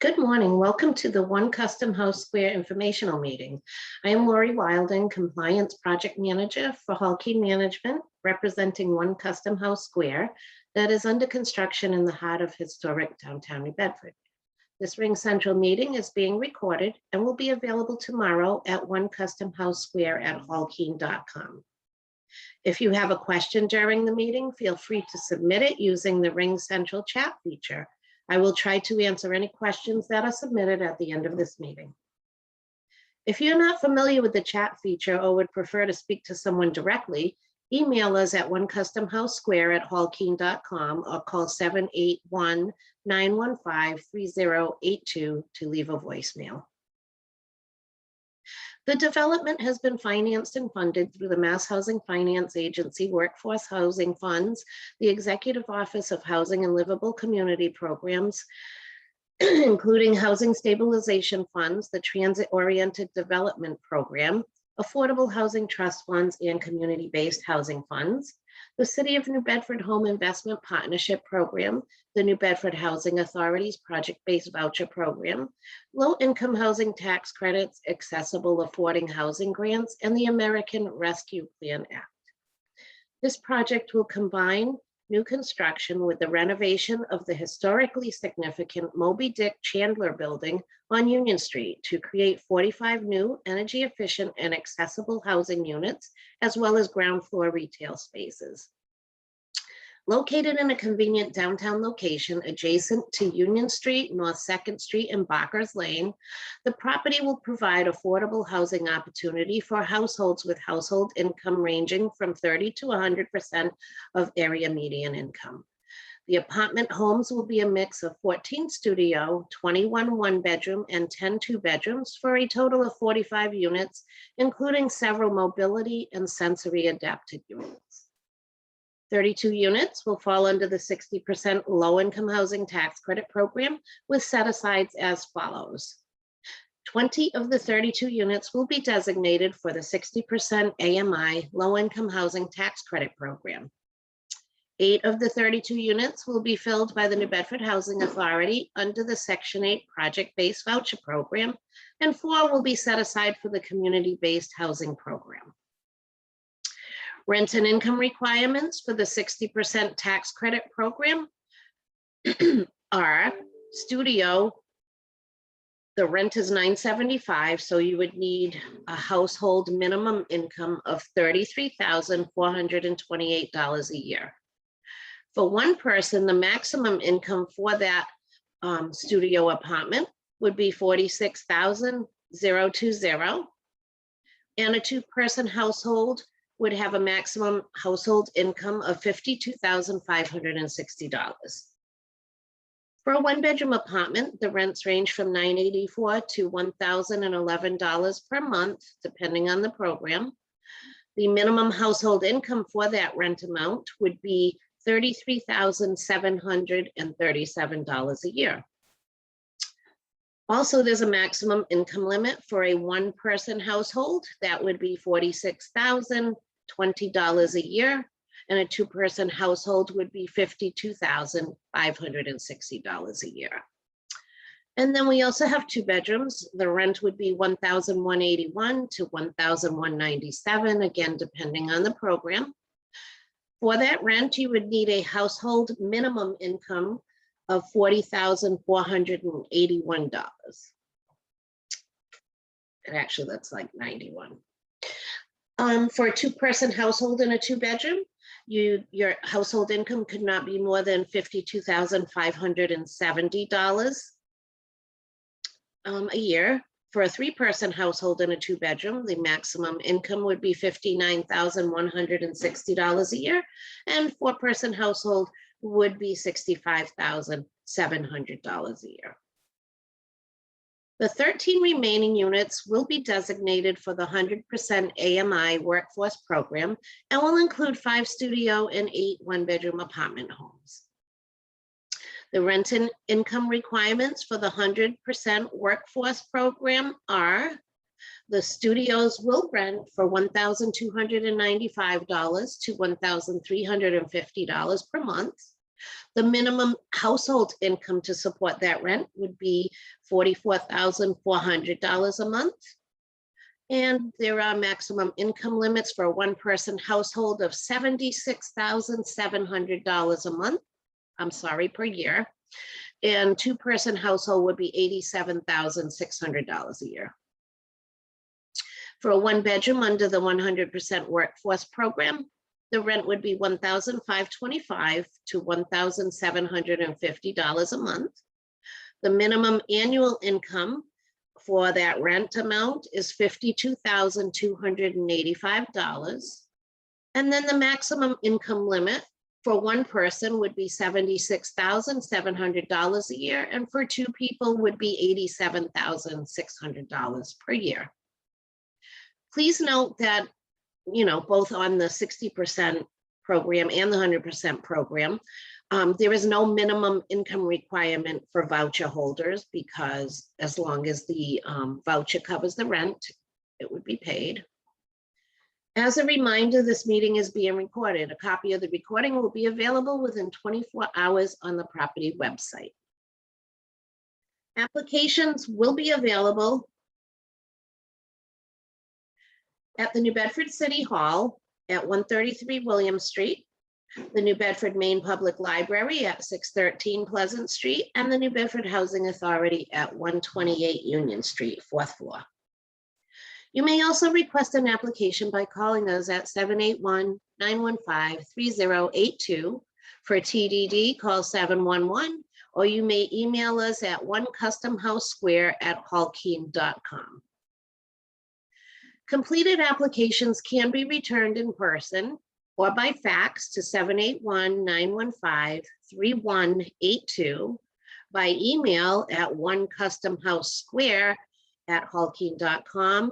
Good morning. Welcome to the One Custom House Square informational meeting. I am Lori Wilden, Compliance Project Manager for Hallkey Management, representing One Custom House Square that is under construction in the heart of historic downtown New Bedford. This Ring Central meeting is being recorded and will be available tomorrow at One Custom House Square at hallkey.com. If you have a question during the meeting, feel free to submit it using the Ring Central chat feature. I will try to answer any questions that are submitted at the end of this meeting. If you're not familiar with the chat feature or would prefer to speak to someone directly, email us at onecustomhousesquare@hallkeen.com or call 781-915-3082 to leave a voicemail. The development has been financed and funded through the Mass Housing Finance Agency Workforce Housing Funds, the Executive Office of Housing and Livable Community Programs, including Housing Stabilization Funds, the Transit-Oriented Development Program, Affordable Housing Trust Funds, and Community-Based Housing Funds, the City of New Bedford Home Investment Partnership Program, the New Bedford Housing Authority's Project-Based Voucher Program, Low-Income Housing Tax Credits, Accessible Affording Housing Grants, and the American Rescue Plan Act. This project will combine new construction with the renovation of the historically significant Moby Dick Chandler building on Union Street to create 45 new energy efficient and accessible housing units, as well as ground floor retail spaces. Located in a convenient downtown location adjacent to Union Street, North 2nd Street, and Barker's Lane, the property will provide affordable housing opportunity for households with household income ranging from 30 to 100% of area median income. The apartment homes will be a mix of 14 studio, 21 one-bedroom, and 10 two-bedrooms for a total of 45 units, including several mobility and sensory adapted units. 32 units will fall under the 60% low-income housing tax credit program with set-asides as follows. 20 of the 32 units will be designated for the 60% AMI low-income housing tax credit program. 8 of the 32 units will be filled by the New Bedford Housing Authority under the Section 8 Project-Based Voucher Program, and 4 will be set aside for the Community-Based Housing Program. Rent and income requirements for the 60% tax credit program are studio. The rent is $975, so you would need a household minimum income of $33,428 a year. For one person, the maximum income for that studio apartment would be $46,020, and a two-person household would have a maximum household income of $52,560. For a one-bedroom apartment, the rents range from $984 to $1,011 per month, depending on the program. The minimum household income for that rent amount would be $33,737 a year. Also, there's a maximum income limit for a one-person household. That would be $46,020 a year, and a two-person household would be $52,560 a year. And then we also have two bedrooms. The rent would be $1,181 to $1,197, again, depending on the program. For that rent, you would need a household minimum income of $40,481. And actually, that's like 91. For a two-person household in a two-bedroom, your household income could not be more than $52,570 a year. For a three-person household in a two-bedroom, the maximum income would be $59,160 a year, and four-person household would be $65,700 a year. The 13 remaining units will be designated for the 100% AMI workforce program and will include 5 studio and 8 one-bedroom apartment homes. The rent and income requirements for the 100% workforce program are: the studios will rent for $1,295 to $1,350 per month. The minimum household income to support that rent would be $44,400 a month. And there are maximum income limits for a one-person household of $76,700 a month. I'm sorry, per year. And two-person household would be $87,600 a year. For a one-bedroom under the 100% workforce program, the rent would be $1,525 to $1,750 a month. The minimum annual income for that rent amount is $52,285. And then the maximum income limit for one person would be $76,700 a year, and for two people would be $87,600 per year. Please note that, both on the 60% program and the 100% program, there is no minimum income requirement for voucher holders, because as long as the voucher covers the rent, it would be paid. As a reminder, this meeting is being recorded. A copy of the recording will be available within 24 hours on the property website. Applications will be available at the New Bedford City Hall at 133 William Street, the New Bedford Main Public Library at 613 Pleasant Street, and the New Bedford Housing Authority at 128 Union Street, 4th floor. You may also request an application by calling us at 781-915-3082. For TDD, call 711, or you may email us at onecustomousesquare@hallkeen.com. Completed applications can be returned in person or by fax to 781-915-3182, by email at onecustomousesquare@hallkeen.com,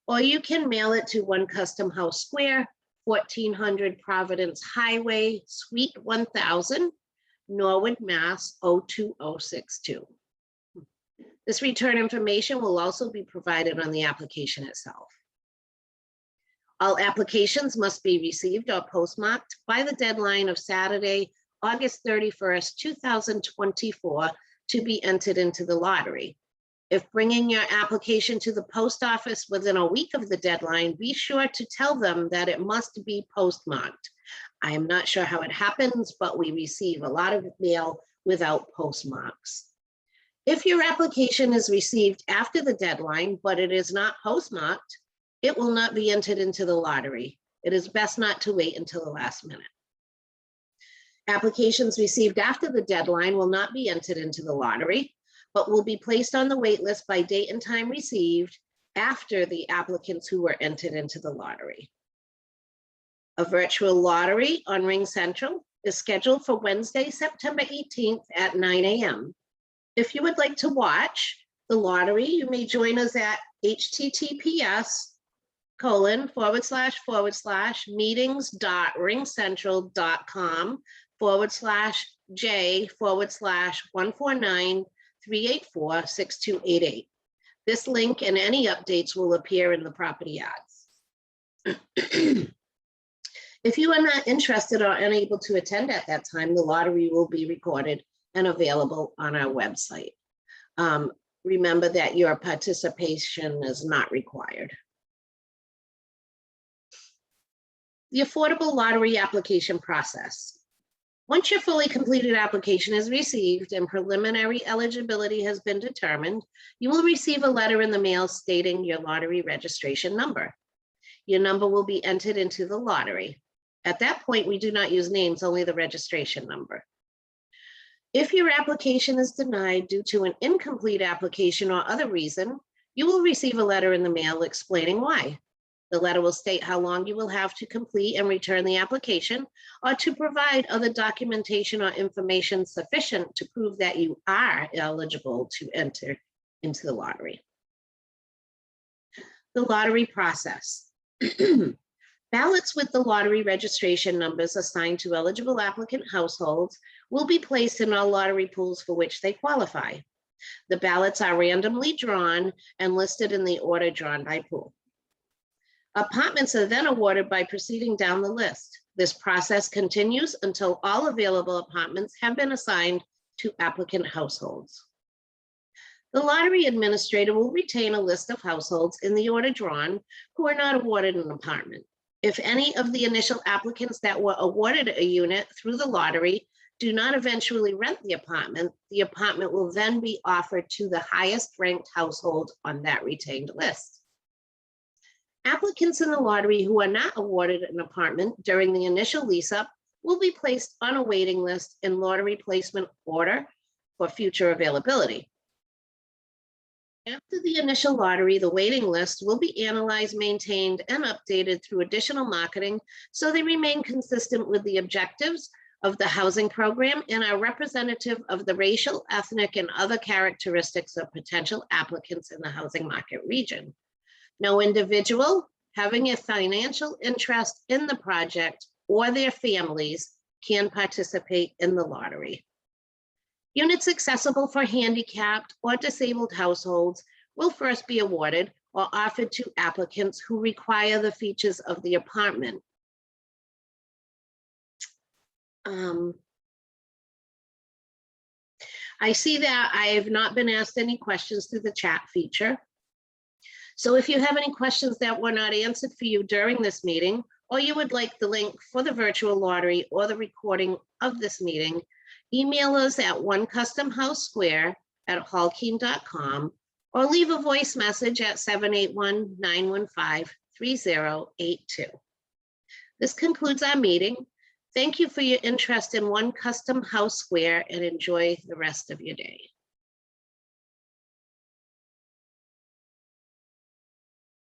or you can mail it to One Custom House Square, 1400 Providence Highway, Suite 1000, Norwood, Mass. 02062. This return information will also be provided on the application itself. All applications must be received or postmarked by the deadline of Saturday, August 31st, 2024, to be entered into the lottery. If bringing your application to the post office within a week of the deadline, be sure to tell them that it must be postmarked. I am not sure how it happens, but we receive a lot of mail without postmarks. If your application is received after the deadline, but it is not postmarked, it will not be entered into the lottery. It is best not to wait until the last minute. Applications received after the deadline will not be entered into the lottery, but will be placed on the wait list by date and time received after the applicants who were entered into the lottery. A virtual lottery on Ring Central is scheduled for Wednesday, September 18th at 9 a.m. If you would like to watch the lottery, you may join us at https://meetings.ringcentral.com/j/149-384-6288. This link and any updates will appear in the property ads. If you are not interested or unable to attend at that time, the lottery will be recorded and available on our website. Remember that your participation is not required. The affordable lottery application process. Once your fully completed application is received and preliminary eligibility has been determined, you will receive a letter in the mail stating your lottery registration number. Your number will be entered into the lottery. At that point, we do not use names, only the registration number. If your application is denied due to an incomplete application or other reason, you will receive a letter in the mail explaining why. The letter will state how long you will have to complete and return the application, or to provide other documentation or information sufficient to prove that you are eligible to enter into the lottery. The lottery process. Ballots with the lottery registration numbers assigned to eligible applicant households will be placed in all lottery pools for which they qualify. The ballots are randomly drawn and listed in the order drawn by pool. Apartments are then awarded by proceeding down the list. This process continues until all available apartments have been assigned to applicant households. The lottery administrator will retain a list of households in the order drawn who are not awarded an apartment. If any of the initial applicants that were awarded a unit through the lottery do not eventually rent the apartment will then be offered to the highest ranked household on that retained list. Applicants in the lottery who are not awarded an apartment during the initial lease-up will be placed on a waiting list in lottery placement order for future availability. After the initial lottery, the waiting list will be analyzed, maintained, and updated through additional marketing so they remain consistent with the objectives of the housing program and are representative of the racial, ethnic, and other characteristics of potential applicants in the housing market region. No individual having a financial interest in the project or their families can participate in the lottery. Units accessible for handicapped or disabled households will first be awarded or offered to applicants who require the features of the apartment. I see that I have not been asked any questions through the chat feature. So if you have any questions that were not answered for you during this meeting, or you would like the link for the virtual lottery or the recording of this meeting, email us at onecustomhousesquare@hallkeen.com or leave a voice message at 781-915-3082. This concludes our meeting. Thank you for your interest in One Custom House Square and enjoy the rest of your day.